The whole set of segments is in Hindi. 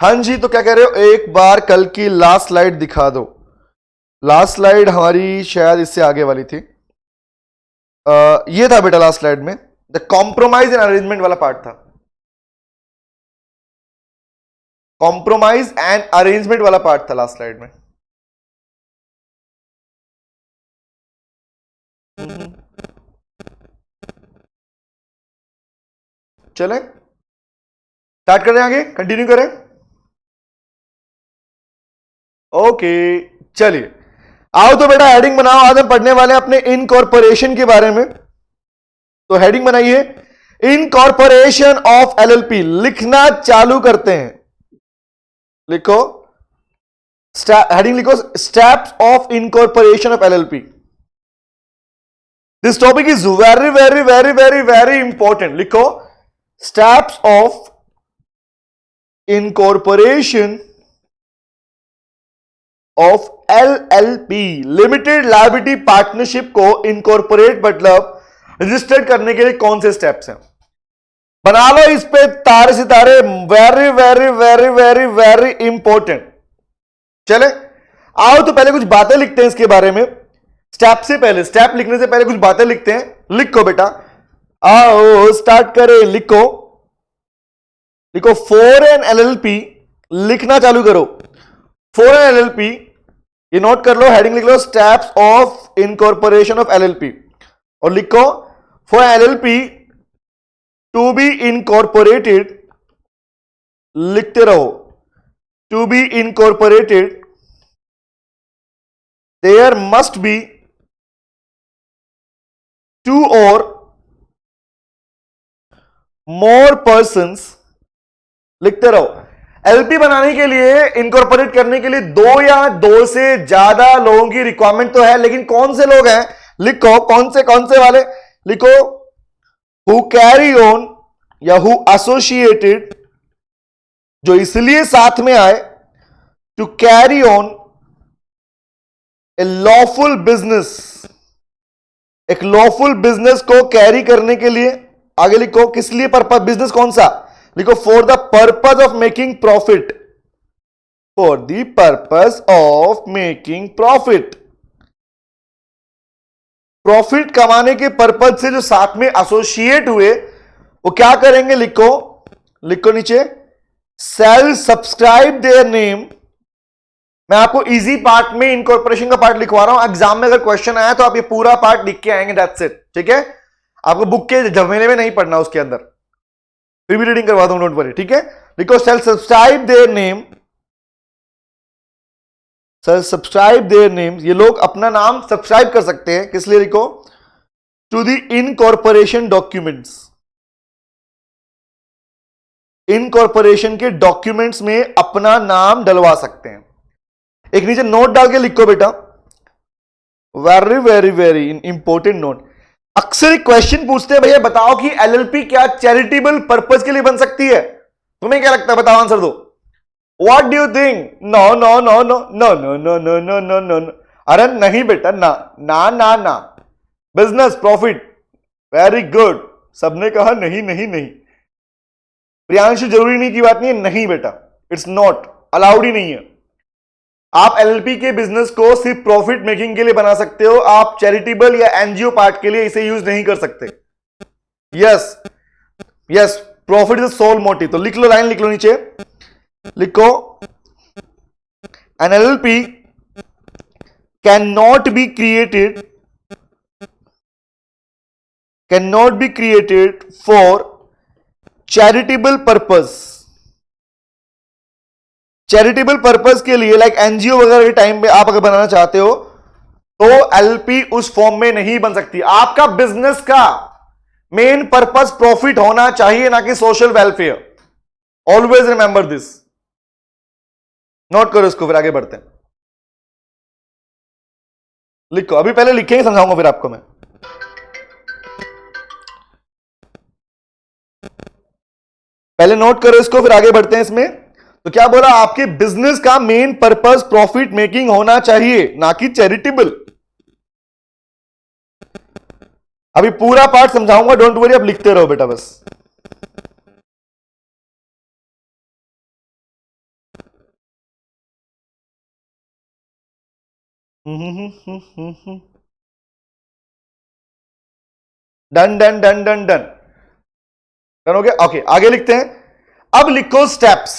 हाँ जी, तो क्या कह रहे हो, एक बार कल की लास्ट स्लाइड दिखा दो। लास्ट स्लाइड हमारी शायद इससे आगे वाली थी। ये था बेटा लास्ट स्लाइड में, द कॉम्प्रोमाइज एंड अरेंजमेंट वाला पार्ट था। कॉम्प्रोमाइज एंड अरेंजमेंट वाला पार्ट था लास्ट स्लाइड में। चलें, स्टार्ट करें, आगे कंटिन्यू करें। ओके, चलिए आओ तो बेटा हेडिंग बनाओ। आज हम पढ़ने वाले हैं अपने इनकॉर्पोरेशन के बारे में। तो हेडिंग बनाइए, इनकॉर्पोरेशन ऑफ एलएलपी। लिखना चालू करते हैं। लिखो, हेडिंग लिखो, steps of incorporation of LLP. This topic is very very very very very important. लिखो, steps of incorporation of LLP, limited liability partnership को इनकॉर्पोरेट मतलब रजिस्टर्ड करने के लिए कौन से स्टेप्स हैं। बना लो इस पे तारे सितारे, very very very very very important. चले आओ तो पहले कुछ बातें लिखते हैं इसके बारे में। स्टेप से पहले, स्टेप लिखने से पहले कुछ बातें लिखते हैं। लिखो बेटा, आओ स्टार्ट करें। लिखो, लिखो फॉर एन एलएलपी। लिखना चालू करो, फॉर एन एलएलपी। ये नोट कर लो, हेडिंग लिख लो, steps of incorporation of LLP. और लिखो, for LLP to be incorporated, लिखते रहो, to be incorporated there must be two or more persons. लिखते रहो, एलपी बनाने के लिए, इनकॉर्पोरेट करने के लिए दो या दो से ज्यादा लोगों की रिक्वायरमेंट तो है, लेकिन कौन से लोग हैं। लिखो कौन से वाले। लिखो, हु कैरी ऑन या हु एसोसिएटेड, जो इसलिए साथ में आए, to carry on a lawful business, एक लॉफुल बिजनेस को कैरी करने के लिए। आगे लिखो, किस लिए पर्पज, बिजनेस कौन सा। लिखो, for the purpose of making profit, for the purpose of making profit. Profit कमाने के पर्पज से जो साथ में एसोसिएट हुए, वो क्या करेंगे। लिखो, लिखो नीचे, सेल सब्सक्राइब देयर नेम। मैं आपको इजी पार्ट में इनकॉर्पोरेशन का पार्ट लिखवा रहा हूं। एग्जाम में अगर क्वेश्चन आया तो आप ये पूरा पार्ट लिख के आएंगे, दैट्स इट। ठीक है, आपको बुक के झमेले में नहीं पढ़ना, उसके अंदर फिर भी रीडिंग करवा दूंगा, डोंट वरी। ठीक है, लिखो, shall subscribe their name, shall subscribe their name. ये लोग अपना नाम सब्सक्राइब कर सकते हैं, किस लिए। लिखो, to the incorporation documents, incorporation के डॉक्यूमेंट्स में अपना नाम डलवा सकते हैं। एक नीचे नोट डाल के लिखो बेटा, very very very important note. अक्सर एक क्वेश्चन पूछते हैं, भैया बताओ कि एलएलपी क्या चैरिटेबल पर्पस के लिए बन सकती है। तुम्हें क्या लगता है, बताओ, आंसर दो। What do you think. No no no no no no no no no no no no. अरे नहीं बेटा, ना ना ना ना। Business profit, very good. सबने कहा नहीं नहीं नहीं। प्रियांशु, जरूरी नहीं की बात नहीं है, नहीं बेटा, इट्स नॉट अलाउड ही नहीं है। आप एलएलपी के बिजनेस को सिर्फ प्रॉफिट मेकिंग के लिए बना सकते हो, आप चैरिटेबल या एनजीओ पार्ट के लिए इसे यूज नहीं कर सकते। Yes yes, profit is sole motive. तो लिख लो, लाइन लिख लो नीचे। लिखो, an LLP can not be created for charitable purpose. Charitable purpose के लिए, लाइक एनजीओ वगैरह के टाइम पे आप अगर बनाना चाहते हो तो एलपी उस फॉर्म में नहीं बन सकती। आपका बिजनेस का मेन पर्पज प्रॉफिट होना चाहिए, ना कि social welfare. Always remember this. Note करो इसको, फिर आगे बढ़ते हैं। लिखो, अभी पहले लिखेंगे, समझाऊंगा फिर आपको मैं। पहले नोट करो इसको, फिर आगे बढ़ते हैं इसमें। तो क्या बोला, आपके बिजनेस का मेन पर्पस प्रॉफिट मेकिंग होना चाहिए, ना कि चैरिटेबल। अभी पूरा पार्ट समझाऊंगा, डोंट वरी, आप लिखते रहो बेटा बस। Done done done done done done हो गया। ओके, आगे लिखते हैं। अब लिखो स्टेप्स।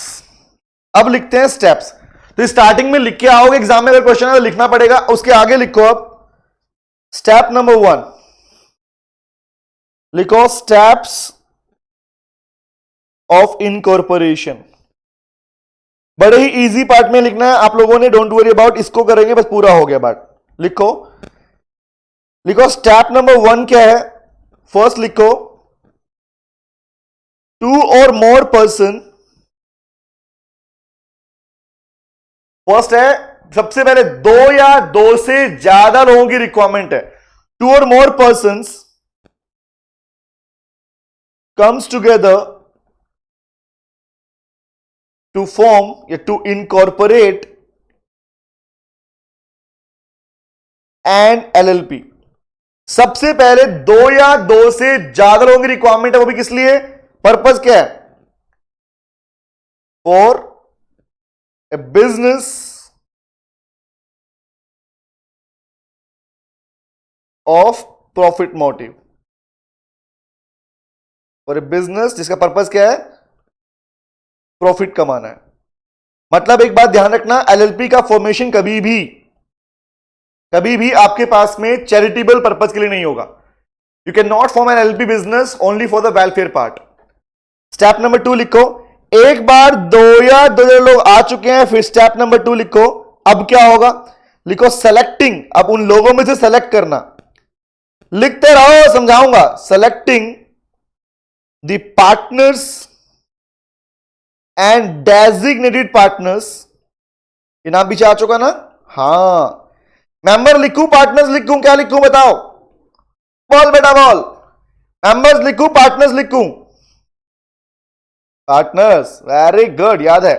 अब लिखते हैं स्टेप्स। तो स्टार्टिंग में लिख के आओगे, एग्जाम में अगर क्वेश्चन है तो लिखना पड़ेगा। उसके आगे लिखो अब स्टेप नंबर 1, लिखो स्टेप्स ऑफ इनकॉर्पोरेशन। बड़े ही इजी पार्ट में लिखना है आप लोगों ने, डोंट वरी अबाउट, इसको करेंगे बस पूरा हो गया बात। लिखो लिखो स्टेप नंबर 1 क्या है। फर्स्ट लिखो 2 और मोर पर्सन। फर्स्ट है, सबसे पहले 2 या 2 से ज्यादा लोगों की रिक्वायरमेंट है। 2 और more person comes together to form या to incorporate an LLP। सबसे पहले 2 या 2 से ज्यादा लोगों की रिक्वायरमेंट है, वो भी किस लिए, पर्पस क्या है, for a business of profit motive. और ए बिजनेस जिसका पर्पस क्या है, प्रॉफिट कमाना है। मतलब एक बात ध्यान रखना, एलएलपी का फॉर्मेशन कभी भी आपके पास में चैरिटेबल पर्पस के लिए नहीं होगा। You can not form an LLP business only for the welfare part. Step number 2 लिखो, एक बार 2 या 2 लोग आ चुके हैं, फिर स्टेप नंबर 2 लिखो। अब क्या होगा, लिखो सेलेक्टिंग। अब उन लोगों में से सेलेक्ट करना, लिखते रहो समझाऊंगा। Selecting the partners and designated partners. ये नाम पीछे आ चुका ना, हाँ। मेंबर लिखूं पार्टनर्स लिखूं, क्या लिखूं बताओ, बोल बेटा बोल। मेंबर्स लिखूं पार्टनर्स लिखूं, पार्टनर्स, वेरी गुड, याद है।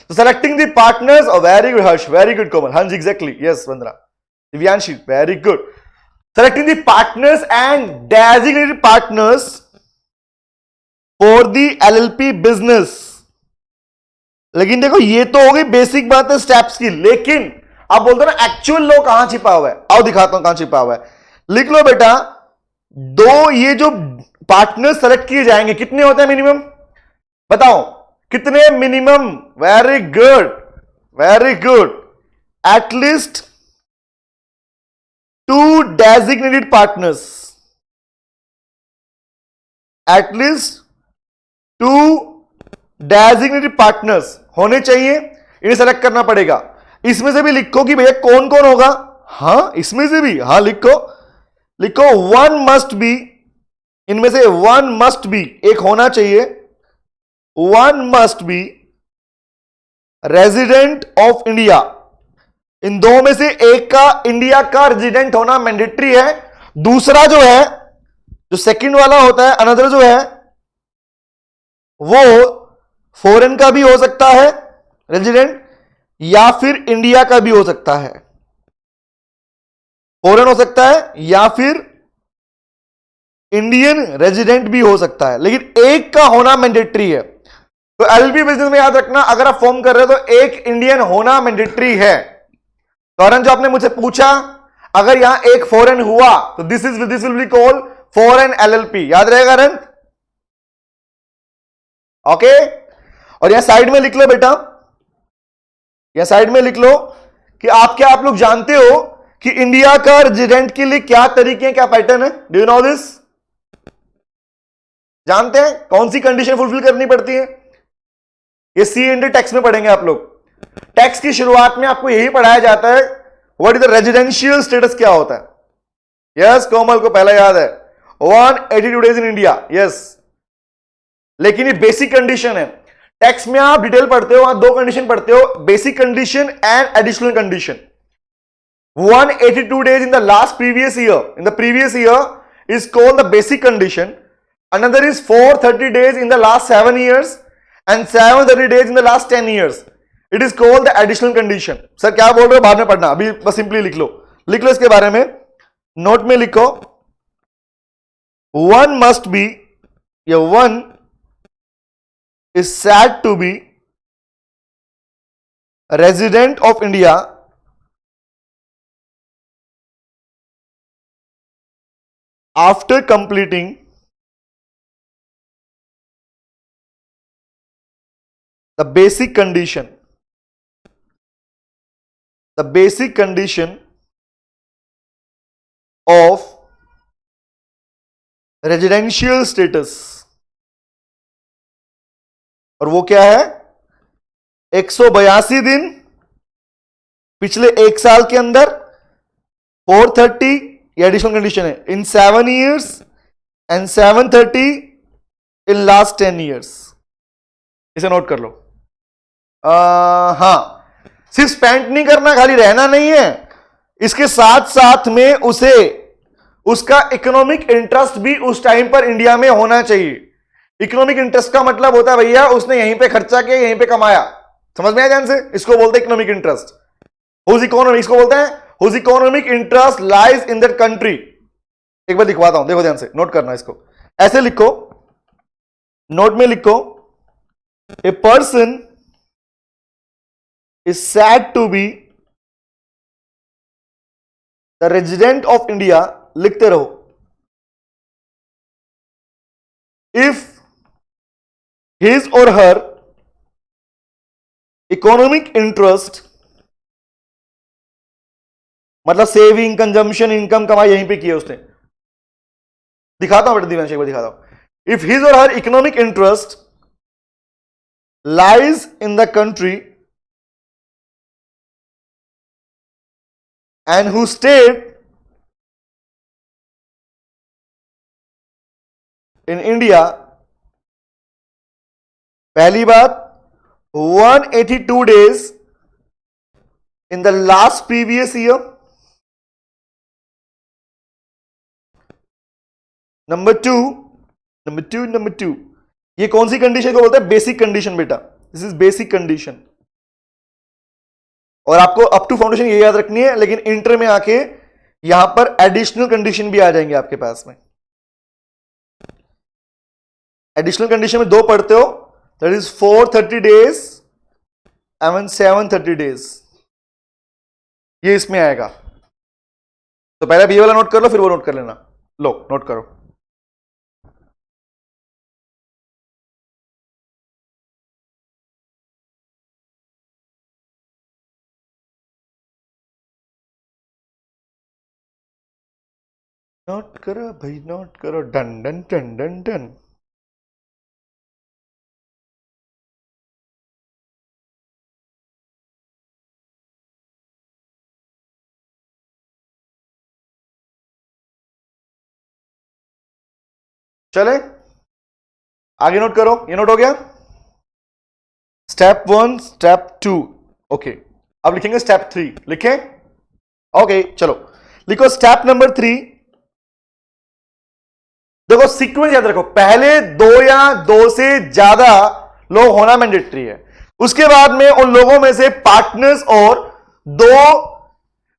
तो selecting the partners, very good Harsh, very good Komal, हाँ जी exactly, yes Vandana, Divyanshi, very good. Selecting the partners and designated partners for the LLP business. लेकिन देखो ये तो हो गई बेसिक बात है स्टेप्स की, लेकिन आप बोलते हो ना एक्चुअल लो कहां छिपा हुआ है, आओ दिखाता हूं कहां छिपा हुआ है। लिख लो बेटा, 2 ये जो पार्टनर सेलेक्ट किए जाएंगे कितने होते हैं मिनिमम, बताओ कितने minimum, very good very good, at least 2 designated partners, at least 2 designated partners होने चाहिए, इन्हें सेलेक्ट करना पड़ेगा। इसमें से भी लिखो कि भैया कौन कौन होगा, हाँ इसमें से भी, हाँ लिखो लिखो 1 मस्ट बी, इनमें से 1 मस्ट बी, एक होना चाहिए, 1 must be resident of India. इन 2 में से एक का इंडिया का रेजिडेंट होना मैंडेटरी है। दूसरा जो है, जो सेकंड वाला होता है, अनदर जो है वो फॉरेन का भी हो सकता है रेजिडेंट, या फिर इंडिया का भी हो सकता है। फॉरेन हो सकता है या फिर इंडियन रेजिडेंट भी हो सकता है, लेकिन एक का होना मैंडेटरी है। तो एलएलपी बिजनेस में याद रखना, अगर आप फॉर्म कर रहे हो तो एक इंडियन होना मैंडेटरी है। कारण जो आपने मुझसे पूछा, अगर यहां एक फॉरेन हुआ तो this will be called foreign LLP, याद रहेगा रन, ओके। और यहां साइड में लिख लो बेटा, यहां साइड में लिख लो कि आप लोग जानते हो कि इंडिया का रेजिडेंट के लिए क्या तरीके हैं, क्या पैटर्न है, डू यू नो दिस, जानते हैं कौन सी कंडीशन फुलफिल करनी पड़ती है। ये सी इंटू टैक्स में पढ़ेंगे आप लोग। टैक्स की शुरुआत में आपको यही पढ़ाया जाता है, what is the residential status, क्या होता है। यस कोमल को पहला याद है, 182 डेज इन इंडिया, यस। लेकिन ये बेसिक कंडीशन है। टैक्स में आप डिटेल पढ़ते हो, वहां 2 कंडीशन पढ़ते हो, basic condition and additional condition. 182 days in the last previous year, in the previous year is called the basic condition. Another is 430 days in the last 7 years and 730 days in the last 10 years. It is called the additional condition. Sir क्या बोल रहे हो, बाद में पढ़ना, अभी बस सिंपली लिख लो इसके बारे में, नोट में लिखो, 1 must be, या 1 is said to be resident of India after completing the basic condition of residential status, और वो क्या है 182 दिन पिछले एक साल के अंदर, 430 ये एडिशनल कंडीशन है इन 7 years and 730 in last 10 years। इसे नोट कर लो। हां, सिर्फ स्पेंड नहीं करना, खाली रहना नहीं है, इसके साथ साथ में उसे उसका इकोनॉमिक इंटरेस्ट भी उस टाइम पर इंडिया में होना चाहिए। इकोनॉमिक इंटरेस्ट का मतलब होता है भैया उसने यहीं पे खर्चा किया, यहीं पे कमाया। समझ में आया ध्यान से? इसको बोलते हैं इकोनॉमिक इंटरेस्ट। हुज इकोनॉमिक, इसको बोलते हैं whose economic interest lies in that country. एक बार लिखवाता हूं, देखो ध्यान से, नोट करना इसको। ऐसे लिखो, नोट में लिखो, a person is said to be the resident of India, लिखते रहो, if his or her economic interest, मतलब सेविंग, कंजम्पशन, इनकम कमाई यहीं पे किया उसने। दिखाता हूं बेटा, दिव्यांश एक बार दिखाता हूं। If his or her economic interest lies in the country and who stayed in India, पहली बात 182 days in the last previous year. Number two, ये कौन सी कंडीशन को बोलते हैं? बेसिक कंडीशन बेटा, दिस इज बेसिक कंडीशन। और आपको अप टू फाउंडेशन ये याद रखनी है, लेकिन इंटर में आके यहां पर एडिशनल कंडीशन भी आ जाएंगे आपके पास में। एडिशनल कंडीशन में 2 पढ़ते हो, that is 430 days and 730 days, ये इसमें आएगा। तो पहले बी वाला नोट कर लो, फिर वो नोट कर लेना। लो नोट करो। नोट करो भाई, नोट करो, done done done done done. चले आगे, नोट करो। ये नोट हो गया स्टेप 1, स्टेप 2। ओके, अब लिखेंगे स्टेप 3। लिखें? ओके चलो लिखो स्टेप नंबर 3। देखो सीक्वेंस याद रखो, पहले 2 या 2 से ज्यादा लोग होना मैंडेटरी है। उसके बाद में उन लोगों में से पार्टनर्स और 2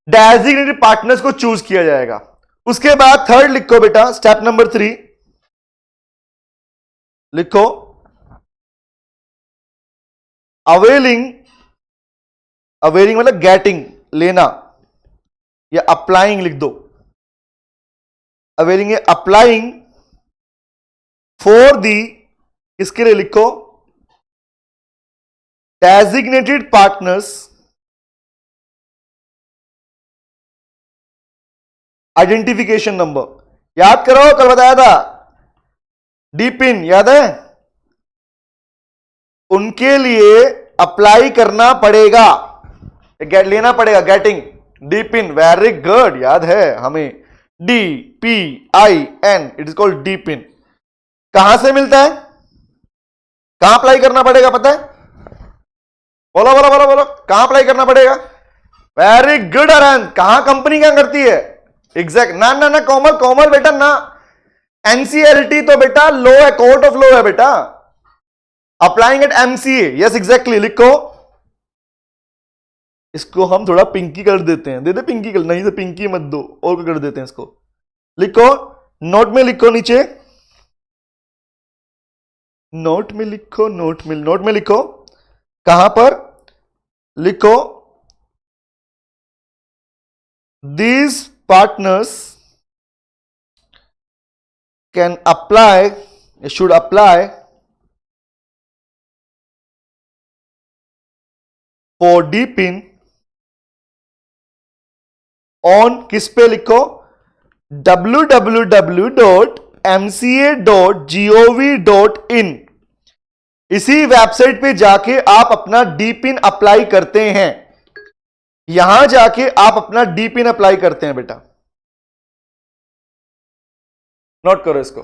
डेजिग्नेटेड पार्टनर्स को चूज किया जाएगा। उसके बाद थर्ड लिखो बेटा, स्टेप नंबर 3 लिखो, अवेलिंग, अवेलिंग मतलब गेटिंग, लेना, या अप्लाइंग लिख दो। अवेलिंग अप्लाइंग फॉर दी, इसके लिए लिखो डेजिग्नेटेड पार्टनर्स आइडेंटिफिकेशन नंबर। याद करो, कल बताया था डी पिन, याद है? उनके लिए अप्लाई करना पड़ेगा, लेना पड़ेगा, getting D PIN. Very good, याद है हमें, D P I N, it is called D PIN. कहां से मिलता है, कहां अप्लाई करना पड़ेगा पता है? बोलो बोलो बोलो बोलो, कहां अप्लाई करना पड़ेगा? वेरी गुड अरन, कहां कंपनी क्या करती है? एग्जैक्ट, ना ना ना कोमल, कोमल बेटा ना, एनसीएलटी तो बेटा लॉ है, कोर्ट ऑफ लॉ है बेटा। Applying at MCA, yes exactly. लिखो, इसको हम थोड़ा पिंकी कर देते हैं, दे दे पिंकी कर, नहीं तो पिंकी मत दो, और कर देते हैं इसको। लिखो, नोट में लिखो, नीचे नोट में लिखो, नोट में लिखो, कहां पर लिखो, these partners can apply, should apply for D pin on, किस पे लिखो, www.mca.gov.in। इसी वेबसाइट पे जाके आप अपना डी पिन अप्लाई करते हैं, यहां जाके आप अपना डी पिन अप्लाई करते हैं बेटा। नोट करो इसको।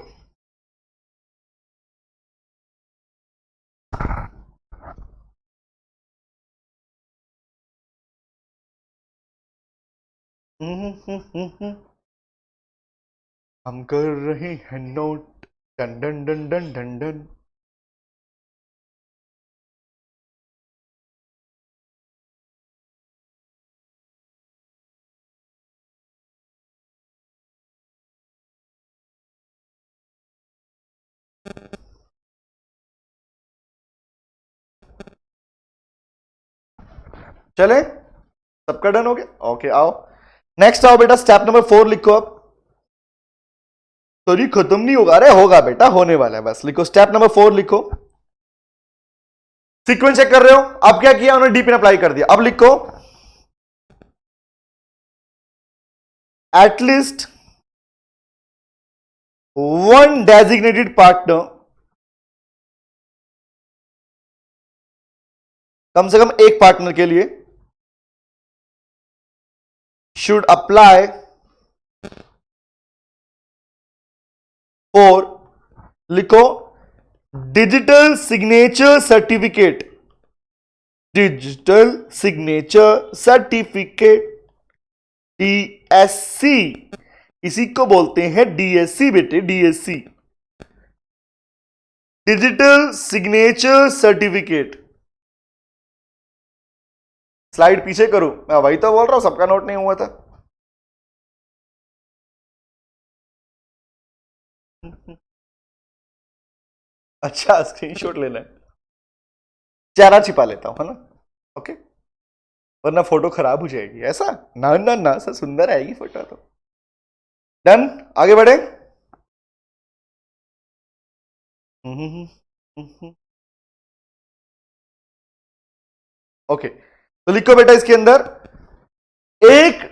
हम कर रहे हैं note, done done done done done done. चले, सबका डन हो गया? ओके, आओ नेक्स्ट आओ बेटा, स्टेप नंबर 4 लिखो। अब सॉरी खत्म नहीं होगा, अरे होगा बेटा, होने वाला है, बस लिखो स्टेप नंबर 4 लिखो। सीक्वेंस चेक कर रहे हो? अब क्या किया उन्होंने, डी पिन अप्लाई कर दिया। अब लिखो एटलीस्ट वन डेजिग्नेटेड पार्टनर, कम से कम एक पार्टनर के लिए, शुड अप्लाई फॉर, लिखो digital signature certificate, digital signature certificate, DSC, इसी को बोलते हैं डीएससी बेटे, DSC, digital signature certificate. Slide पीछे करो, मैं वही तो बोल रहा हूं, सबका नोट नहीं हुआ था। अच्छा, स्क्रीनशॉट लेना है, चेहरा छिपा लेता हूं, है ना? ओके, वरना फोटो खराब हो जाएगी। ऐसा ना ना ना, सब सुंदर आएगी फोटो तो। डन, आगे बढ़े। ओके, तो लिखो बेटा इसके अंदर, एक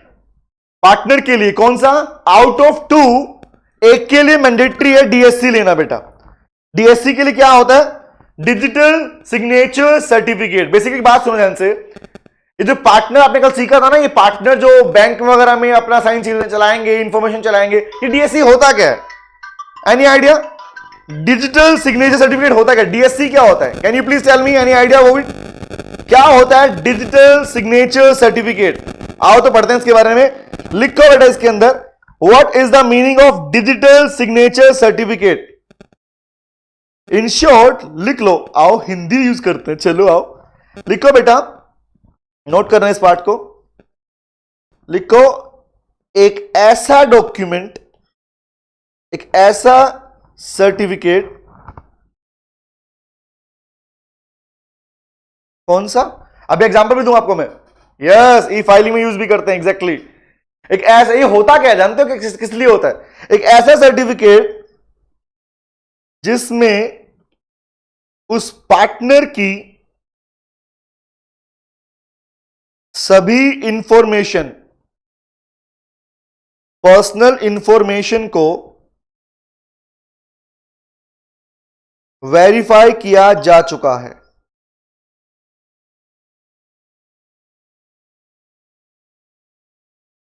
पार्टनर के लिए, कौन सा, आउट ऑफ 2, एक के लिए मैंडेटरी है डीएससी लेना बेटा। डीएससी के लिए क्या होता है, डिजिटल सिग्नेचर सर्टिफिकेट। बेसिकली बात सुनो ध्यान से, ये जो पार्टनर आपने कल सीखा था ना, ये पार्टनर जो बैंक वगैरह में अपना साइन चलाएंगे, इंफॉर्मेशन चलाएंगे, ये डीएससी होता क्या है? Any idea? Digital signature certificate होता क्या, डीएससी क्या होता है? Can you please tell me, any idea वो क्या होता है डिजिटल सिग्नेचर सर्टिफिकेट? आओ तो पढ़ते हैं इसके बारे में। लिखो बेटा इसके अंदर, what is the meaning of digital signature certificate? In short लिख लो, आओ हिंदी यूज करते हैं, चलो आओ लिखो बेटा, नोट करना इस पार्ट को। लिखो एक ऐसा डॉक्यूमेंट, एक ऐसा सर्टिफिकेट, कौन सा? अब एग्जांपल भी दूं आपको मैं, यस, ई फाइलिंग में यूज भी करते हैं, एग्जैक्टली एक ऐसा, ये होता क्या है जानते हो कि किस लिए होता है? एक ऐसा सर्टिफिकेट जिसमें उस पार्टनर की सभी इंफॉर्मेशन, पर्सनल इंफॉर्मेशन को वेरीफाई किया जा चुका है।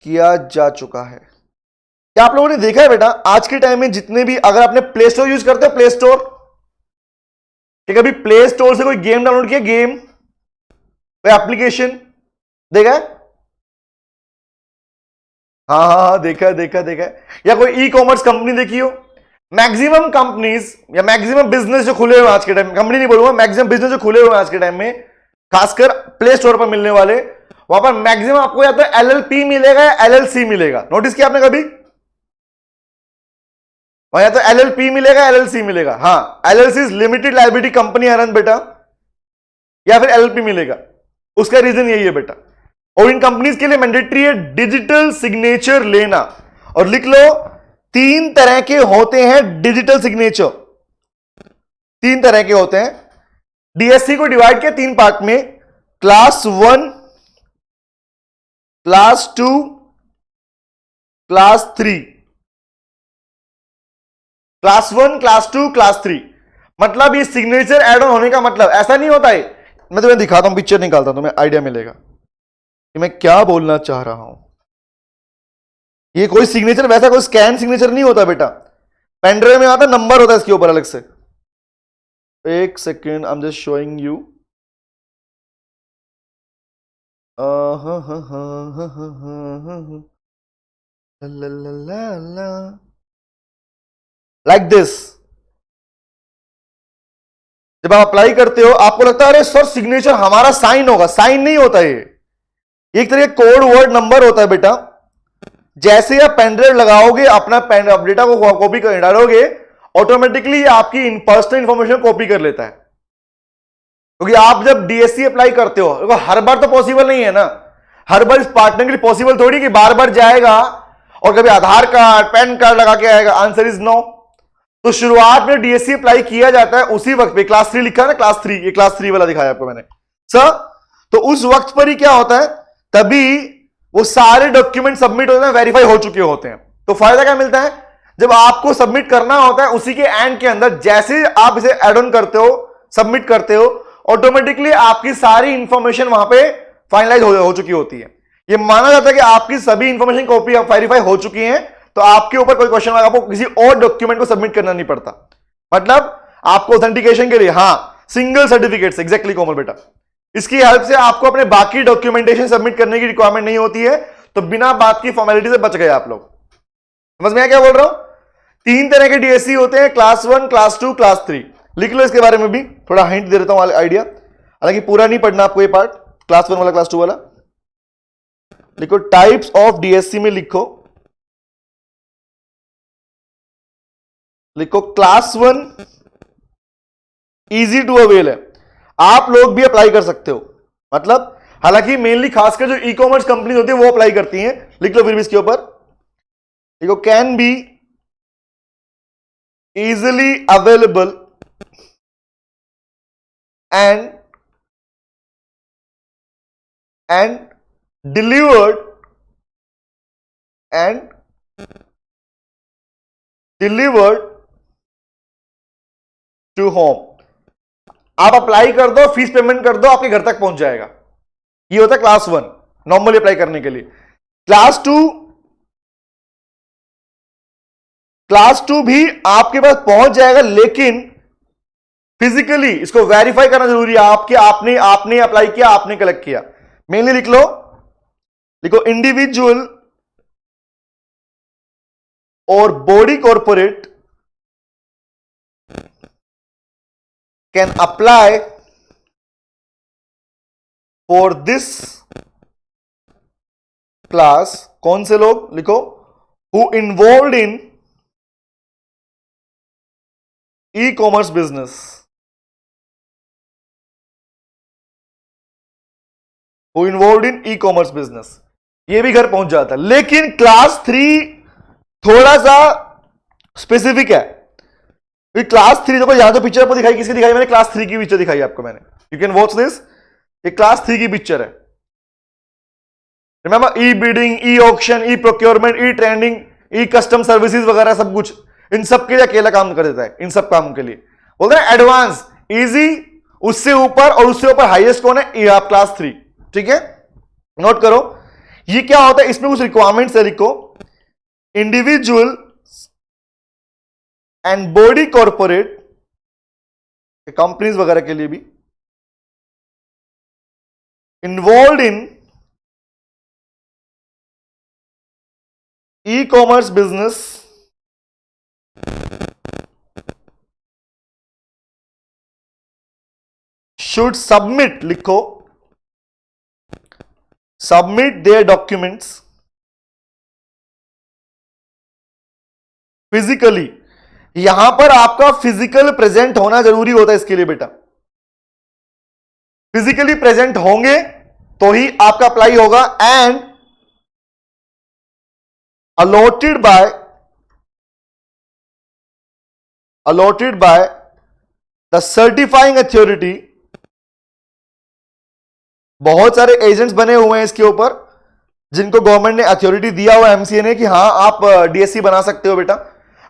किया जा चुका है। क्या आप लोगों ने देखा है बेटा, आज के टाइम में जितने भी, अगर आपने प्ले स्टोर यूज करते हो, प्ले स्टोर, कि कभी प्ले स्टोर से कोई गेम डाउनलोड किया, गेम, कोई एप्लीकेशन देखा है? हाँ हाँ हाँ, देखा है देखा देखा है। या कोई ई कॉमर्स कंपनी देखी हो? मैक्सिमम कंपनीज या मैक्सिमम बिजनेस जो खुले हुए आज के टाइम, कंपनी नहीं बोलूंगा, मैक्सिमम बिजनेस जो खुले हुए आज के टाइम में, खासकर प्ले स्टोर पर मिलने वाले, वहां पर मैक्सिमम आपको या तो एलएलपी मिलेगा या एलएलसी मिलेगा। नोटिस किया आपने कभी? वहां या तो एलएलपी मिलेगा, एलएलसी मिलेगा। हाँ, एलएलसी लिमिटेड लायबिलिटी कंपनी आनंद बेटा, या फिर एलएलपी मिलेगा। उसका रीजन यही है बेटा, और इन कंपनीज के लिए मैंडेटरी है डिजिटल सिग्नेचर लेना। और लिख लो, तीन तरह के होते हैं डिजिटल सिग्नेचर, तीन तरह के होते हैं। डीएससी को डिवाइड किया तीन पार्ट में, class 1, class 2, class 3। Class 1, class 2, class 3, मतलब ये सिग्नेचर ऐड ऑन होने का मतलब ऐसा नहीं होता है। मैं तुम्हें दिखाता हूं, पिक्चर निकालता हूं, तुम्हें आइडिया मिलेगा कि मैं क्या बोलना चाह रहा हूं। ये कोई सिग्नेचर वैसा कोई स्कैन सिग्नेचर नहीं होता बेटा, पेनड्राइव में आता नंबर होता है इसके ऊपर अलग से। एक second, I am just showing you. Like this. जब आप अप्लाई करते हो आपको लगता है अरे सर सिग्नेचर हमारा साइन होगा, साइन नहीं होता ये, एक तरह कोड वर्ड नंबर होता है बेटा। जैसे आप पेनड्राइव लगाओगे, अपना पेन डेटा को कॉपी कर डालोगे, ऑटोमेटिकली आपकी पर्सनल इंफॉर्मेशन कॉपी कर लेता है। क्योंकि आप जब डीएससी अप्लाई करते हो, तो हर बार तो पॉसिबल नहीं है ना, हर बार इस पार्टनर के लिए पॉसिबल थोड़ी कि बार बार जाएगा और कभी आधार कार्ड पैन कार्ड लगा के आएगा। Answer is no. तो शुरुआत में डीएससी अप्लाई किया जाता है उसी वक्त पे, क्लास 3 लिखा है ना, क्लास 3, ये क्लास 3 वाला दिखाया आपको मैंने सर। तो उस वक्त पर ही क्या होता है, तभी वो सारे डॉक्यूमेंट सबमिट होते हैं, वेरीफाई हो चुके होते हैं। तो फायदा क्या मिलता है, जब आपको सबमिट करना होता है उसी के एंड के अंदर जैसे आप इसे एड ऑन करते हो, सबमिट करते हो, ऑटोमेटिकली आपकी सारी इंफॉर्मेशन वहां पे फाइनलाइज हो चुकी होती है। ये माना जाता है कि आपकी सभी इंफॉर्मेशन कॉपी वेरीफाई हो चुकी है, तो आपके ऊपर कोई क्वेश्चन मार्क, आपको किसी और डॉक्यूमेंट को सबमिट करना नहीं पड़ता। मतलब आपको ऑथेंटिकेशन के लिए हाँ सिंगल सर्टिफिकेट, एग्जैक्टली कोमल बेटा, इसकी हेल्प से आपको अपने बाकी डॉक्यूमेंटेशन सबमिट करने की रिक्वायरमेंट नहीं होती है। तो बिना बात की फॉर्मेलिटी से बच गए आप लोग। समझ में क्या बोल रहा हूं? तीन तरह के डीएससी होते हैं, क्लास 1, क्लास 2, क्लास 3। लिख लो इसके बारे में भी, थोड़ा हिंट दे देता हूं आइडिया, हालांकि पूरा नहीं पढ़ना आपको ये पार्ट, क्लास 1 वाला क्लास 2 वाला। लिखो टाइप्स ऑफ डीएससी में लिखो, लिखो क्लास 1 इजी टू अवेल है, आप लोग भी अप्लाई कर सकते हो। मतलब हालांकि मेनली खासकर जो ई कॉमर्स कंपनी होती है वो अप्लाई करती हैं। लिख लो फिर भी इसके ऊपर, देखो can be easily available and delivered to home. आप अप्लाई कर दो, फीस पेमेंट कर दो, आपके घर तक पहुंच जाएगा। ये होता है क्लास 1 नॉर्मली अप्लाई करने के लिए। क्लास 2 भी आपके पास पहुंच जाएगा, लेकिन फिजिकली इसको वेरीफाई करना जरूरी है आपके, आपने अप्लाई किया, आपने कलेक्ट किया। मेनली लिख लो, लिखो इंडिविजुअल और body corporate can apply for this class. कौन से लोग? लिखो who involve in e commerce business, who involve in e commerce business. ये भी घर पहुंच जाता है, लेकिन क्लास 3 थोड़ा सा स्पेसिफिक है। क्लास 3 देखो, यहां तो पिक्चर आपको दिखाई, किसकी दिखाई मैंने? क्लास 3 की पिक्चर दिखाई आपको मैंने, यू कैन वॉच दिस। ये क्लास 3 की पिक्चर है। Remember e bidding, e auction, e procurement, e trending, e custom services वगैरह सब कुछ, इन सब के लिए अकेला काम कर देता है। इन सब काम के लिए बोलते हैं एडवांस, इजी, उससे ऊपर, और उससे ऊपर हाईएस्ट कौन है? आप क्लास 3। ठीक है, नोट करो ये क्या होता है, इसमें कुछ रिक्वायरमेंट्स है। लिखो individual and body corporate, companies वगैरह के लिए भी, involve in e commerce business should submit, लिखो सबमिट देयर डॉक्यूमेंट्स फिजिकली। यहां पर आपका फिजिकल प्रेजेंट होना जरूरी होता है इसके लिए बेटा। फिजिकली प्रेजेंट होंगे तो ही आपका अप्लाई होगा। And allotted by allotted by the certifying authority, बहुत सारे एजेंट्स बने हुए हैं इसके ऊपर जिनको गवर्नमेंट ने अथॉरिटी दिया हुआ एमसीए ने कि हाँ आप डीएससी बना सकते हो बेटा।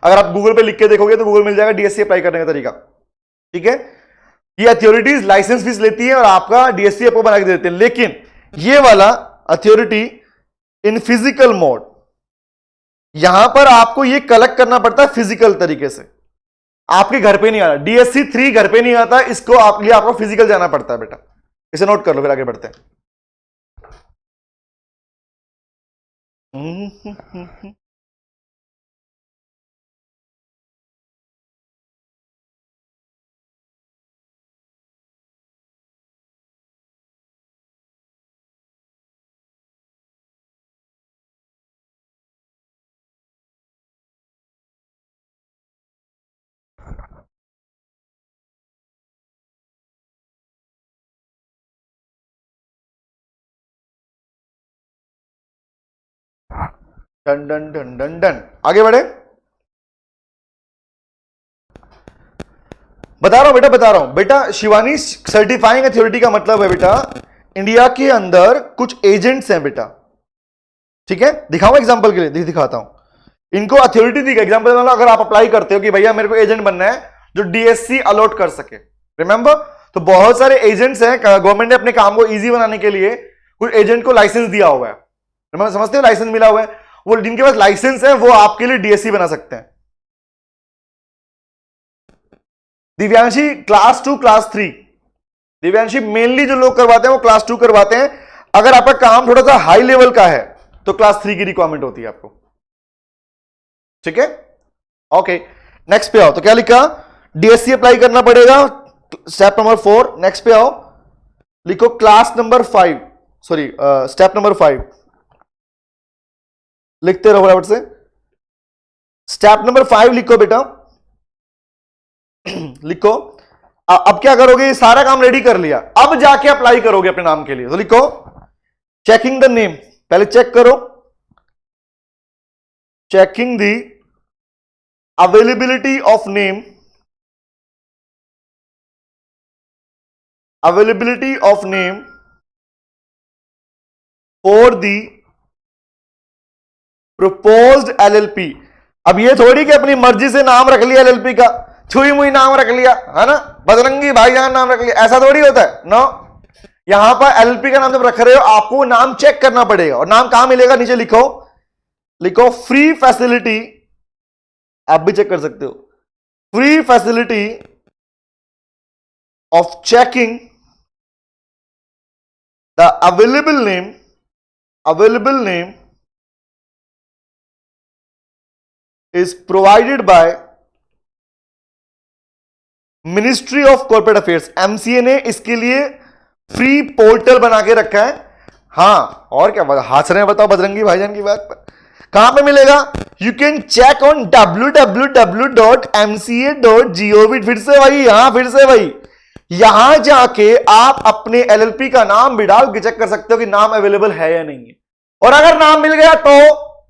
अगर आप गूगल पे लिख के देखोगे तो गूगल मिल जाएगा डीएससी अप्लाई करने का तरीका, ठीक है। ये अथॉरिटीज लाइसेंस फीस लेती है और आपका डीएससी आपको बना के देते हैं, लेकिन ये वाला अथॉरिटी इन फिजिकल मोड, यहां पर आपको ये कलेक्ट करना पड़ता है फिजिकल तरीके से, आपके घर पे नहीं आता। डीएससी 3 घर पे नहीं आता, इसको आपको फिजिकल जाना पड़ता है बेटा। इसे नोट कर लो, फिर आगे बढ़ते हैं। Done done done done done, आगे बढ़े। बता रहा हूं बेटा शिवानी, सर्टिफाइंग अथॉरिटी का मतलब है बेटा इंडिया के अंदर कुछ एजेंट्स हैं बेटा, ठीक है। दिखाऊं एग्जांपल के लिए, दिखाता हूं। इनको अथॉरिटी दी गई, एग्जांपल मतलब अगर आप अप्लाई करते हो कि भैया मेरे को एजेंट बनना है जो डीएससी अलॉट कर सके, रिमेंबर, तो बहुत सारे एजेंट्स हैं, गवर्नमेंट ने अपने काम को इजी बनाने के लिए कुछ एजेंट को लाइसेंस दिया हुआ है, समझते हो, लाइसेंस मिला हुआ है, वो जिनके पास लाइसेंस है वो आपके लिए डीएससी बना सकते हैं। Divyanshi class 2 class 3, Divyanshi mainly जो लोग करवाते हैं वो क्लास 2 करवाते हैं। अगर आपका काम थोड़ा सा हाई लेवल का है तो क्लास 3 की रिक्वायरमेंट होती है आपको, ठीक है। ओके, नेक्स्ट पे आओ। तो क्या लिखा, डीएससी अप्लाई करना पड़ेगा, स्टेप नंबर 4। नेक्स्ट पे आओ, लिखो class number 5, sorry step number 5, लिखते रहो फटाफट से। स्टेप नंबर 5 लिखो बेटा, लिखो। अब क्या करोगे, ये सारा काम रेडी कर लिया, अब जाके अप्लाई करोगे अपने नाम के लिए, तो लिखो चेकिंग द नेम, पहले चेक करो, checking the availability of name, availability of name for the proposed LLP. अब ये थोड़ी कि अपनी मर्जी से नाम रख लिया एलएलपी का, छुई मुई नाम रख लिया, है ना, बजरंगी भाईजान नाम रख लिया, ऐसा थोड़ी होता है। नो, यहां पर एलएलपी का नाम जब रख रहे हो आपको नाम चेक करना पड़ेगा, और नाम कहां मिलेगा, नीचे लिखो, लिखो फ्री फैसिलिटी, आप भी चेक कर सकते हो, free facility of checking the available name, available name is provided by ministry of corporate affairs. MCA ने इसके लिए फ्री पोर्टल बना के रखा है। हाँ, और क्या हंस रहे हैं बताओ बजरंगी भाईजान की बात पर, कहां पे मिलेगा, you can check on www.mca.gov, फिर से वही, यहां फिर से वही, यहां जाके आप अपने एलएलपी का नाम भी डाल के चेक कर सकते हो कि नाम अवेलेबल है या नहीं है। और अगर नाम मिल गया तो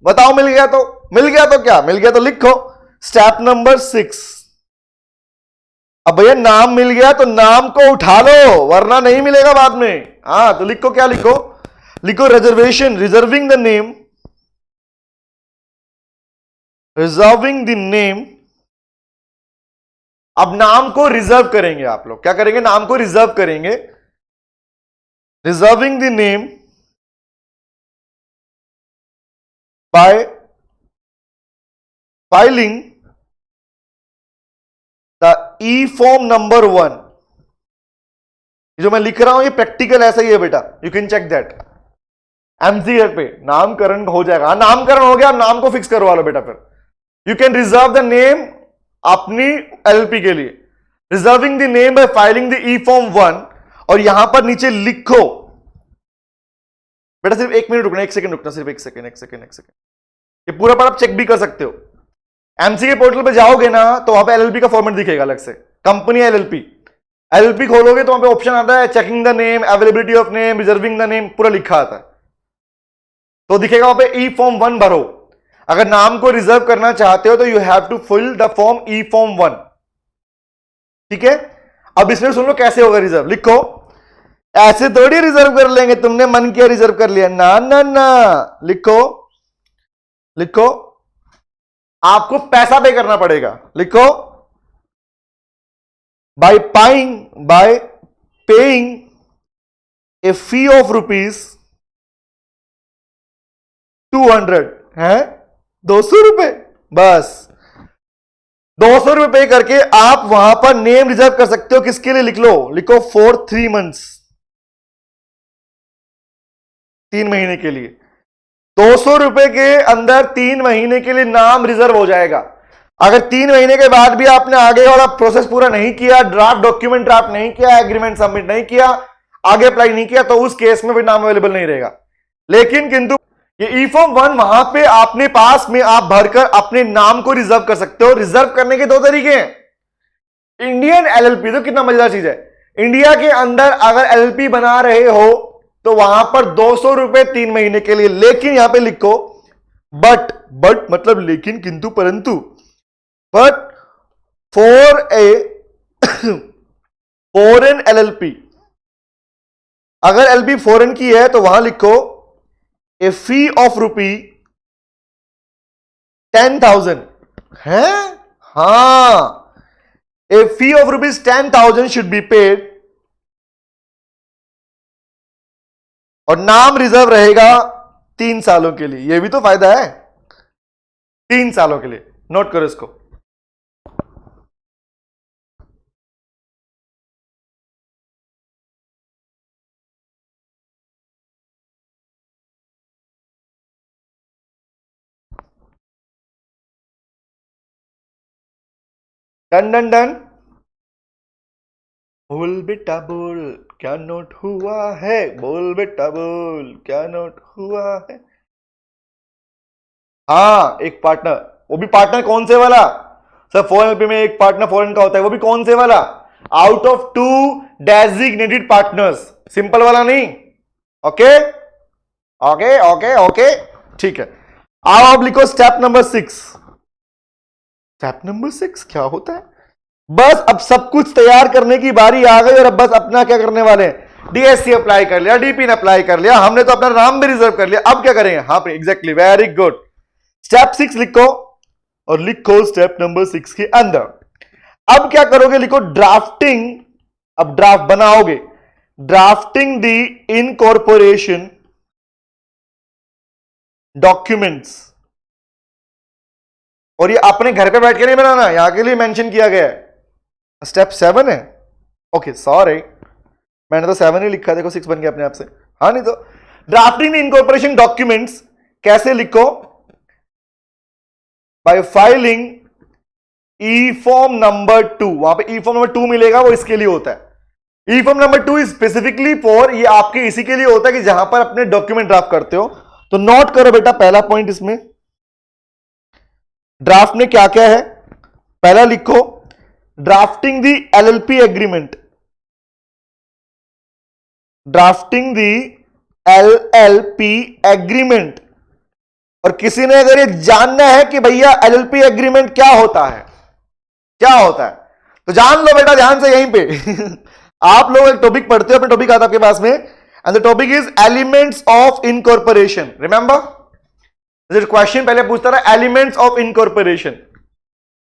बताओ, मिल गया तो, मिल गया तो क्या, मिल गया तो लिखो स्टेप नंबर 6। अब भैया नाम मिल गया तो नाम को उठा लो, वरना नहीं मिलेगा बाद में। हाँ, तो लिखो, क्या लिखो, लिखो reservation, reserving the name, reserving the name. अब नाम को रिजर्व करेंगे आप लोग, क्या करेंगे, नाम को रिजर्व करेंगे, reserving the name by filing the E form number 1। जो मैं लिख रहा हूं ये प्रैक्टिकल ऐसा ही है बेटा, you can check that. MCA पे नामकरण हो जाएगा, नामकरण हो गया, नाम को फिक्स करवा लो बेटा। फिर you can reserve the name अपनी एलएलपी के लिए, reserving the name by filing the E form 1, और यहां पर नीचे लिखो बेटा, सिर्फ 1 मिनट रुकना, 1 सेकंड रुकना, सिर्फ 1 सेकंड, 1 सेकंड, 1 सेकंड। ये पूरा पर आप चेक भी कर सकते हो। एमसीए पोर्टल पे जाओगे ना तो वहां पे एलएलपी का फॉर्मेट दिखेगा अलग से, कंपनी एलएलपी, एलएलपी खोलोगे तो वहां पे ऑप्शन आता है checking the name, availability of name, reserving the name, पूरा लिखा आता है। तो दिखेगा वहां पे ई फॉर्म 1 भरो। अगर नाम को रिजर्व करना चाहते हो तो you have to fill the form e form 1। ठीक है, अब इसमें सुन लो कैसे होगा रिजर्व, लिखो ऐसे थोड़ी रिजर्व कर लेंगे, तुमने मन किया रिजर्व कर लिया, ना ना ना, लिखो लिखो, आपको पैसा पे करना पड़ेगा, लिखो bye paying A fee of ₹200 है, 200 रुपए, बस 200 रुपए पे करके आप वहां पर नेम रिजर्व कर सकते हो, किसके लिए, लिख लो, लिखो फॉर 3 months, 3 महीने के लिए, 200 रुपए के अंदर 3 महीने के लिए नाम रिजर्व हो जाएगा। अगर 3 महीने के बाद भी आपने आगे वाला प्रोसेस पूरा नहीं किया, ड्राफ्ट डॉक्यूमेंट ड्राफ्ट नहीं किया, एग्रीमेंट सबमिट नहीं किया, आगे अप्लाई नहीं किया, तो उस केस में भी नाम अवेलेबल नहीं रहेगा। लेकिन किंतु ये ई फॉर्म 1 वहां पे आपने पास में आप भरकर अपने नाम को रिजर्व कर सकते हो। रिजर्व करने के 2 तरीके हैं। इंडियन एलएलपी तो कितना मजेदार चीज है, इंडिया के अंदर अगर एलएलपी बना रहे हो तो वहां पर 200 रुपए 3 महीने के लिए, लेकिन यहां पे लिखो बट मतलब लेकिन, किंतु, परंतु, but for a foreign LLP, अगर एलएलपी फॉरेन की है तो वहां लिखो ए फी ऑफ ₹10,000 है, हां, ए फी ऑफ ₹10,000 शुड बी पेड, और नाम रिजर्व रहेगा 3 सालों के लिए। यह भी तो फायदा है, 3 सालों के लिए, नोट करो इसको। डन डन डन, बोल बेटा बोल क्या नोट हुआ है, बोल बेटा बोल क्या नोट हुआ है। हाँ, एक पार्टनर, वो भी पार्टनर कौन से वाला सर, फॉरेन में एक पार्टनर फॉरेन का होता है, वो भी कौन से वाला, out of 2 designated partners, simple वाला नहीं। ओके ओके ओके ओके, ठीक है। अब आप लिखो स्टेप नंबर 6। स्टेप नंबर 6 क्या होता है, बस अब सब कुछ तैयार करने की बारी आ गई, और अब बस अपना क्या करने वाले हैं, डीएससी अप्लाई कर लिया, डीपी ने अप्लाई कर लिया, हमने तो अपना नाम भी रिजर्व कर लिया, अब क्या करेंगे, हाँ एग्जैक्टली, वेरी गुड। स्टेप 6 लिखो, और लिखो स्टेप नंबर 6 के अंदर अब क्या करोगे, लिखो ड्राफ्टिंग, अब ड्राफ्ट बनाओगे, ड्राफ्टिंग दी इनकॉर्पोरेशन डॉक्यूमेंट्स, और ये अपने घर पे बैठ के नहीं बनाना, यहां के लिए मेंशन किया गया है। स्टेप 7 है, ओके सॉरी, मैंने तो 7 ही लिखा, देखो 6 बन गया अपने आप से, हाँ नहीं तो। ड्राफ्टिंग इनकॉर्पोरेशन डॉक्यूमेंट्स कैसे लिखो, बाय फाइलिंग ई फॉर्म नंबर 2, वहां पे ई फॉर्म नंबर 2 मिलेगा, वो इसके लिए होता है। ई फॉर्म नंबर 2 स्पेसिफिकली फॉर, ये आपके इसी के लिए होता है कि जहां पर अपने डॉक्यूमेंट ड्राफ्ट करते हो। तो नोट करो बेटा, पहला पॉइंट इसमें ड्राफ्ट में क्या क्या है, पहला लिखो ड्राफ्टिंग दी एलएलपी एग्रीमेंट, ड्राफ्टिंग दी एलएलपी एग्रीमेंट। और किसी ने अगर ये जानना है कि भैया एलएलपी एग्रीमेंट क्या होता है, क्या होता है, तो जान लो बेटा ध्यान से यहीं पे आप लोग एक टॉपिक पढ़ते हो, अपने टॉपिक आता है आपके पास में, and the topic is elements of incorporation. Remember question पहले पूछता था एलिमेंट्स ऑफ इनकॉर्पोरेशन,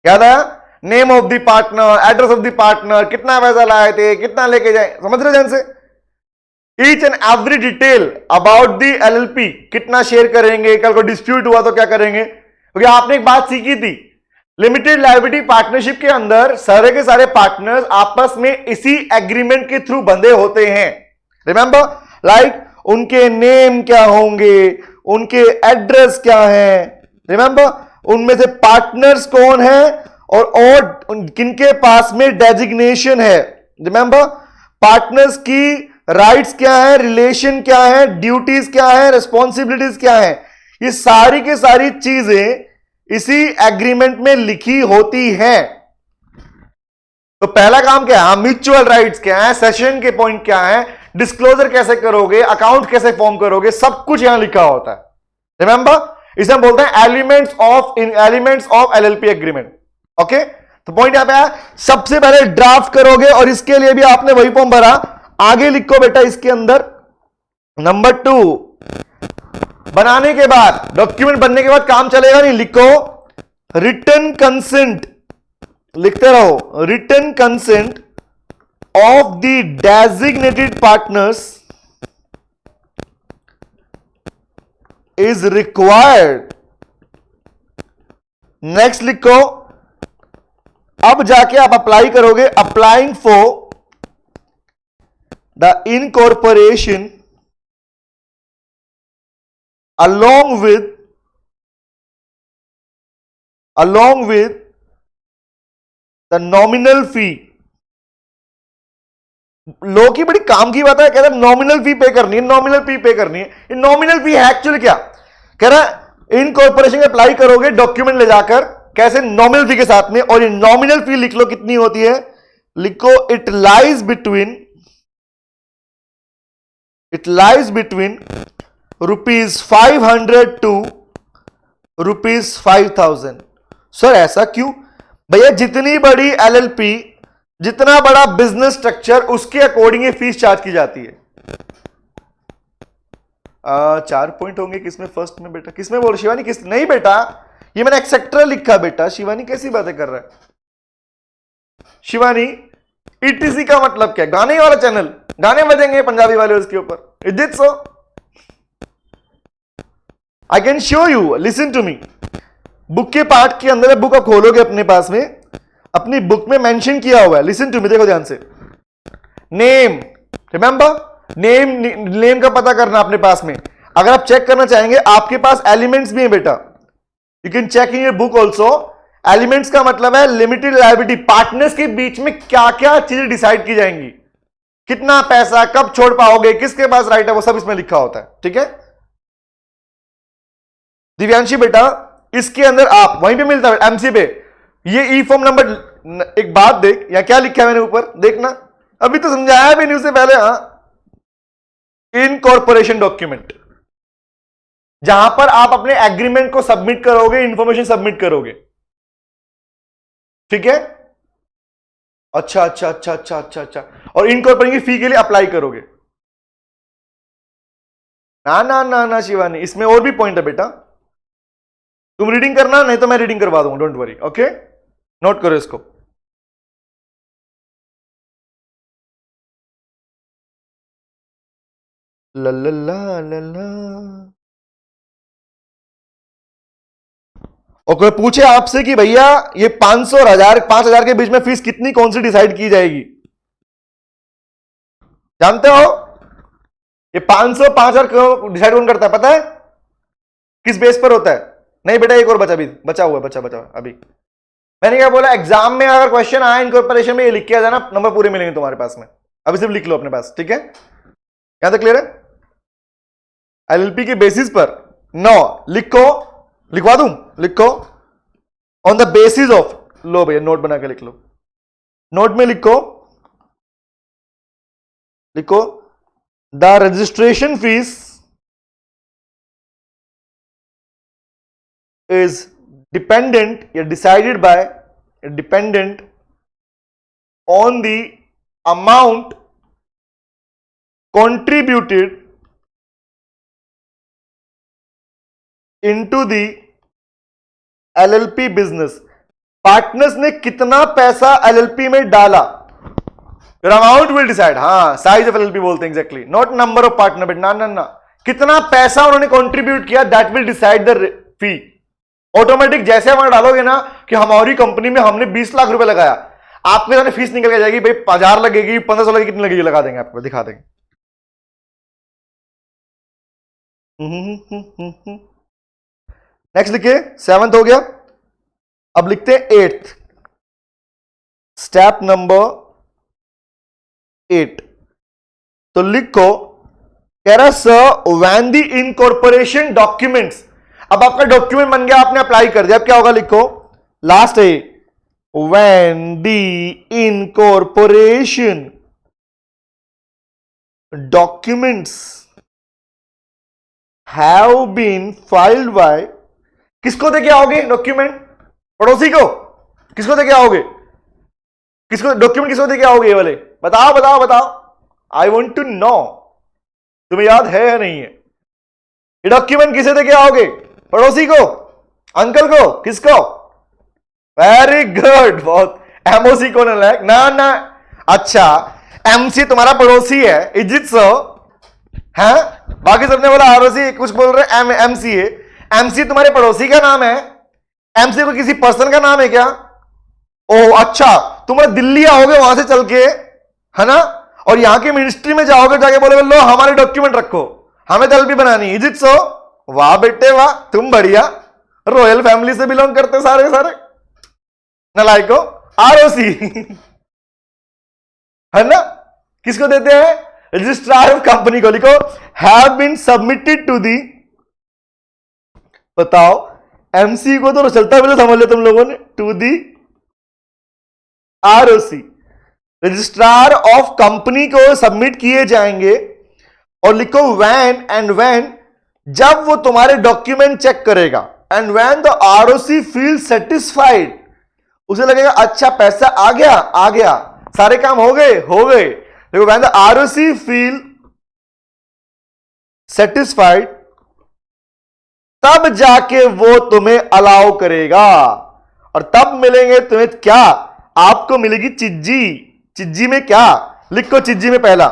याद आया, name of the partner, address of the partner, कितना पैसा लाए थे, कितना लेके जाए, समझ रहे ध्यान से, each and every detail about the LLP, कितना शेयर करेंगे, कल को डिस्प्यूट हुआ तो क्या करेंगे, क्योंकि आपने एक बात सीखी थी, लिमिटेड लायबिलिटी पार्टनरशिप के अंदर सारे के सारे पार्टनर्स आपस में इसी एग्रीमेंट के थ्रू बंधे होते हैं। रिमेंबर, लाइक उनके नेम क्या होंगे, उनके एड्रेस क्या है, रिमेंबर, उनमें से पार्टनर्स कौन है, और किनके पास में डेजिग्नेशन है, रिमेंबर, पार्टनर्स की राइट्स क्या है, रिलेशन क्या है, ड्यूटीज क्या है, रिस्पॉन्सिबिलिटीज क्या है, ये सारी की सारी चीजें इसी एग्रीमेंट में लिखी होती हैं। तो पहला काम क्या है, म्यूचुअल राइट्स क्या है, सेशन के पॉइंट क्या है, डिस्क्लोजर कैसे करोगे, अकाउंट कैसे फॉर्म करोगे, सब कुछ यहां लिखा होता है। रिमेंबर, इसे हम बोलते हैं elements of LLP agreement. Okay, तो पॉइंट यहां पे आया, सबसे पहले ड्राफ्ट करोगे और इसके लिए भी आपने वही फॉर्म भरा, आगे लिखो बेटा इसके अंदर नंबर 2, बनाने के बाद, डॉक्यूमेंट बनने के बाद काम चलेगा नहीं, लिखो रिटन कंसेंट, लिखते रहो written consent of the designated partners is required. Next लिखो, अब जाके आप अप्लाई करोगे, applying for the incorporation along with the nominal fee। लोग की बड़ी काम की बात है, कह रहा है नॉमिनल फी पे करनी है, नॉमिनल फी पे करनी है। ये नॉमिनल फी है एक्चुअली क्या, कह रहा है इनकॉर्पोरेशन में अप्लाई करोगे डॉक्यूमेंट ले जाकर, कैसे, नॉमिनल फी के साथ में, और ये नॉमिनल फी लिख लो कितनी होती है, लिखो it lies between ₹500 to ₹5,000। Sir ऐसा क्यों भैया, जितनी बड़ी एलएलपी, जितना बड़ा बिजनेस स्ट्रक्चर, उसके अकॉर्डिंग ये फीस चार्ज की जाती है। 4 पॉइंट होंगे किसमें, फर्स्ट में बेटा, किसमें बोल शिवानी, किस, नहीं बेटा ये मैंने एक्सेट्रा लिखा बेटा, शिवानी कैसी बातें कर रहा है शिवानी। ईटीसी का मतलब क्या, गाने वाला चैनल, गाने बजेंगे पंजाबी वाले उसके ऊपर, is it so? I can show you, listen to me. Book के पार्ट के अंदर बुक आप खोलोगे अपने पास में, अपनी बुक में मेंशन किया हुआ है, लिसन टू मी, देखो ध्यान से, नेम, रिमेंबर नेम का पता करना अपने पास में। अगर आप चेक करना चाहेंगे, आपके पास एलिमेंट्स भी हैं बेटा, you can check in your book also. Elements का मतलब है लिमिटेड लायबिलिटी, पार्टनर्स के बीच में क्या क्या चीजें डिसाइड की जाएंगी, कितना पैसा कब छोड़ पाओगे, किसके पास राइट है, वो सब इसमें लिखा होता है, ठीक है दिव्यांशी बेटा। इसके अंदर आप वहीं पे मिलता है एमसी पे, ये ई फॉर्म नंबर, एक बात देख या क्या लिखा है मैंने ऊपर, देखना, अभी तो समझाया भी नहीं उससे पहले। हाँ, इनकॉर्पोरेशन डॉक्यूमेंट, जहां पर आप अपने एग्रीमेंट को सबमिट करोगे, इंफॉर्मेशन सबमिट करोगे, ठीक है। अच्छा अच्छा अच्छा अच्छा अच्छा अच्छा, और इनकॉर्पोरेशन की फी के लिए अप्लाई करोगे। ना ना ना ना शिवानी, इसमें और भी पॉइंट है बेटा, तुम रीडिंग करना, नहीं तो मैं रीडिंग करवा दूंगा, डोंट वरी, ओके, नोट करो इसको। ला ला ला ला ला। और कोई पूछे आपसे कि भैया ये 500 और 1000, 5000 के बीच में फीस कितनी, कौन सी डिसाइड की जाएगी, जानते हो? ये 500 5000 डिसाइड कौन करता है पता है, किस बेस पर होता है? नहीं बेटा, एक और बचा, भी बचा हुआ है, बचा अभी। मैंने क्या बोला, एग्जाम में अगर क्वेश्चन आया इनकॉर्पोरेशन में, ये लिख के आ जाना, नंबर पूरे मिलेंगे तुम्हारे पास में, अभी सिर्फ लिख लो अपने पास, ठीक है, यहां तक क्लियर है? एलएलपी के बेसिस पर, नो लिखो, लिखवा दूं, लिखो ऑन द बेसिस ऑफ, लो भैया नोट बना के लिख लो, नोट में लिखो the registration fees is dependent on the amount contributed into the LLP business। Partners ने कितना पैसा LLP में डाला, अमाउंट विल डिसाइड, हाँ साइज ऑफ LLP बोलते हैं exactly, not number of partner, but ना ना ना, कितना पैसा उन्होंने कंट्रीब्यूट किया, that will decide the fee. Automatic जैसे वहां डालोगे ना कि हमारी कंपनी में हमने 20 लाख रुपए लगाया, आपके सामने फीस निकल के जाएगी, भाई 1000 लगेगी, 1500 लगेगी, कितनी लगेगी, लगा देंगे आपको, दिखा देंगे। नेक्स्ट लिखिए, 7th हो गया, अब लिखते हैं 8th, स्टेप नंबर 8। तो लिखो, कह रहा sir when the incorporation documents, अब आपका डॉक्यूमेंट बन गया, आपने अप्लाई कर दिया, अब क्या होगा, लिखो लास्ट है, when the incorporation documents have been filed by, किसको देके आओगे डॉक्यूमेंट, पड़ोसी को, किसको देके आओगे, किसको डॉक्यूमेंट किसको देके आओगे ये वाले? बताओ बताओ बताओ, आई वॉन्ट टू नो, तुम्हें याद है या नहीं है? ये डॉक्यूमेंट किसे देके आओगे? पड़ोसी को, अंकल को, किसको? वेरी गुड, बहुत। एमओसी को ना ना, अच्छा एमसी तुम्हारा पड़ोसी है, इज इट सो? है, बाकी सबने बोला आरओसी, कुछ बोल रहे एमसी है। एमसी तुम्हारे पड़ोसी का नाम है? एमसी को किसी पर्सन का नाम है क्या? ओह अच्छा, तुम दिल्ली आओगे वहां से चल के, है ना, और यहां की मिनिस्ट्री में जाओगे, जाके बोलोगे लो हमारे डॉक्यूमेंट रखो, हमें तो एलपी बनानी, इज इट सो? वाह बेटे वाह, तुम बढ़िया, रॉयल फैमिली से बिलोंग करते सारे सारे नलायको। आरओसी है ना, किसको देते हैं? रजिस्ट्रार ऑफ कंपनी को। लिखो have been submitted to the, बताओ एमसी को तो चलता पहले समझ लिया तुम लोगों ने, to the ROC, registrar of company को सबमिट किए जाएंगे। और लिखो व्हेन एंड व्हेन, जब वो तुम्हारे डॉक्यूमेंट चेक करेगा, and when the ROC feel satisfied, उसे लगेगा अच्छा पैसा आ गया, सारे काम हो गए। देखो when the ROC feel satisfied, तब जाके वो तुम्हें अलाउ करेगा, और तब मिलेंगे तुम्हें क्या? आपको मिलेगी चिज्जी। चिज्जी में क्या? लिखो चिज्जी में पहला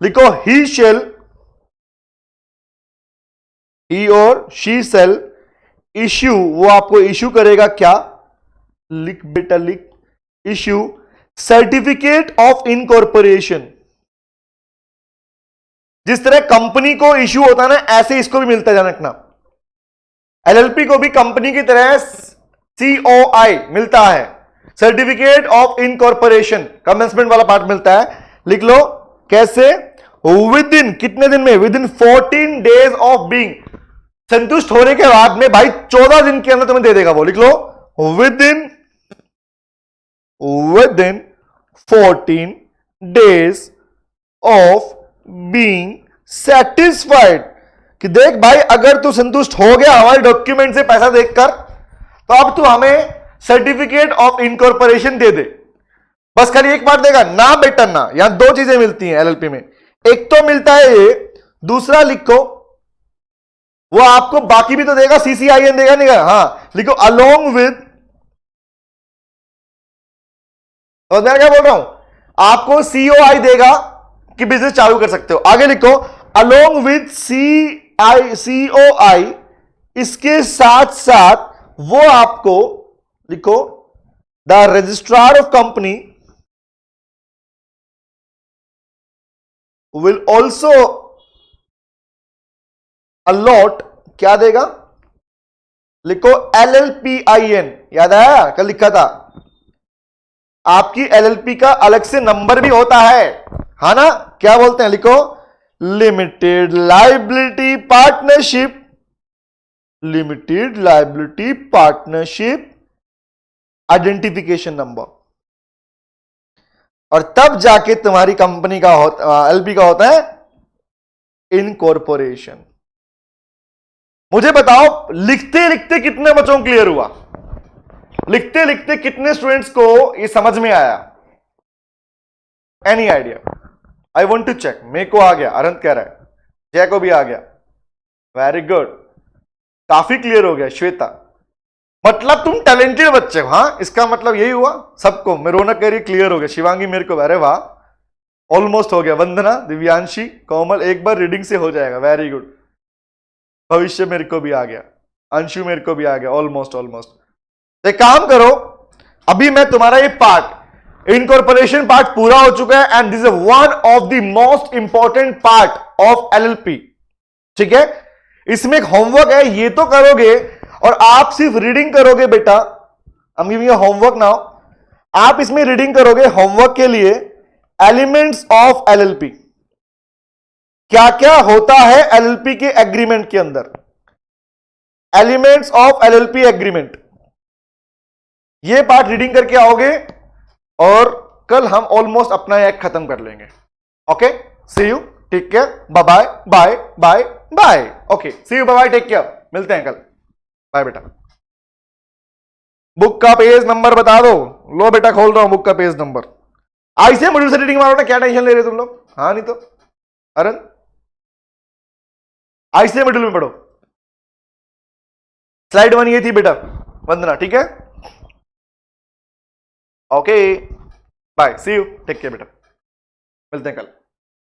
लिखो ही शेल, ही और शी सेल इश्यू, वो आपको इश्यू करेगा क्या? लिख बेटा लिख, इश्यू सर्टिफिकेट ऑफ इनकॉर्पोरेशन। जिस तरह कंपनी को इश्यू होता है ना, ऐसे इसको भी मिलता है, ध्यान रखना। एलएलपी को भी कंपनी की तरह सीओआई मिलता है, सर्टिफिकेट ऑफ इनकॉर्पोरेशन, कमेंसमेंट वाला पार्ट मिलता है। लिख लो कैसे? विद इन, कितने दिन में? With in 14 days of being, संतुष्ट होने के बाद में भाई 14 दिन के अंदर तुम्हें दे देगा वो। लिख लो within 14 days of being satisfied, कि देख भाई अगर तू संतुष्ट हो गया हमारे डॉक्यूमेंट से पैसा देखकर, तो अब तू हमें सर्टिफिकेट ऑफ इनकॉर्पोरेशन दे दे। बस खाली एक बार देगा ना बेटा ना, यहां दो चीजें मिलती हैं एलएलपी में, एक तो मिलता है ये, दूसरा लिखो वो आपको बाकी भी तो देगा, सीसीआईएन देगा नहीं? हाँ लिखो अलोंग विद, तो मैं क्या बोल रहा हूं, आपको सीओआई देगा कि बिजनेस चालू कर सकते हो। आगे लिखो अलोंग विद सीओआई, इसके साथ साथ वो आपको, लिखो the registrar of company will also allot, क्या देगा? लिखो LLPIN, याद आया कल लिखा था, आपकी LLP का अलग से नंबर भी होता है ना, क्या बोलते हैं? लिखो limited liability partnership, limited liability partnership identification number, और तब जाके तुम्हारी कंपनी का LP का होता है इनकॉर्पोरेशन। मुझे बताओ लिखते लिखते कितने बच्चों को क्लियर हुआ? लिखते लिखते कितने स्टूडेंट्स को ये समझ में आया? Any idea? I want to check. मेरे को आ गया, अरंत कह रहा है, जय को भी आ गया, वेरी गुड, काफी क्लियर हो गया। श्वेता, मतलब तुम टैलेंटेड बच्चे हो। हाँ, इसका मतलब यही हुआ सबको। मैं रौनक कह रही क्लियर हो गया, शिवांगी मेरे को, अरे वाह ऑलमोस्ट हो गया। वंदना, दिव्यांशी, कोमल, एक बार रीडिंग से हो जाएगा, वेरी गुड। भविष्य मेरे को भी आ गया, अंशु मेरे को भी आ गया, ऑलमोस्ट तो एक काम करो, अभी मैं तुम्हारा ये पार्ट इनकॉर्पोरेशन पार्ट पूरा हो चुका है, and this is one of the most important part of LLP. ठीक है, इसमें एक होमवर्क है, ये तो करोगे, और आप सिर्फ रीडिंग करोगे बेटा। I am giving you homework now. आप इसमें रीडिंग करोगे होमवर्क के लिए, एलिमेंट्स ऑफ एलएलपी, क्या क्या होता है एलएलपी के एग्रीमेंट के अंदर, एलिमेंट्स ऑफ एलएलपी एग्रीमेंट, ये पार्ट रीडिंग करके आओगे, और कल हम ऑलमोस्ट अपना एक खत्म कर लेंगे। Okay, see you, take care, bye bye bye bye bye. Okay, see you, bye bye, take care, मिलते हैं कल, बाय बेटा। बुक का पेज नंबर बता दो। लो बेटा, खोल रहा हूं बुक का पेज नंबर। ऐसे मॉड्यूल से रीडिंग मारो ना, क्या टेंशन ले रहे हो तुम लोग? हाँ नहीं तो अरन ऐसे मॉड्यूल में पढ़ो। स्लाइड 1 ये थी बेटा वंदना, ठीक है? Okay bye, see you, take care बेटा, मिलते हैं कल।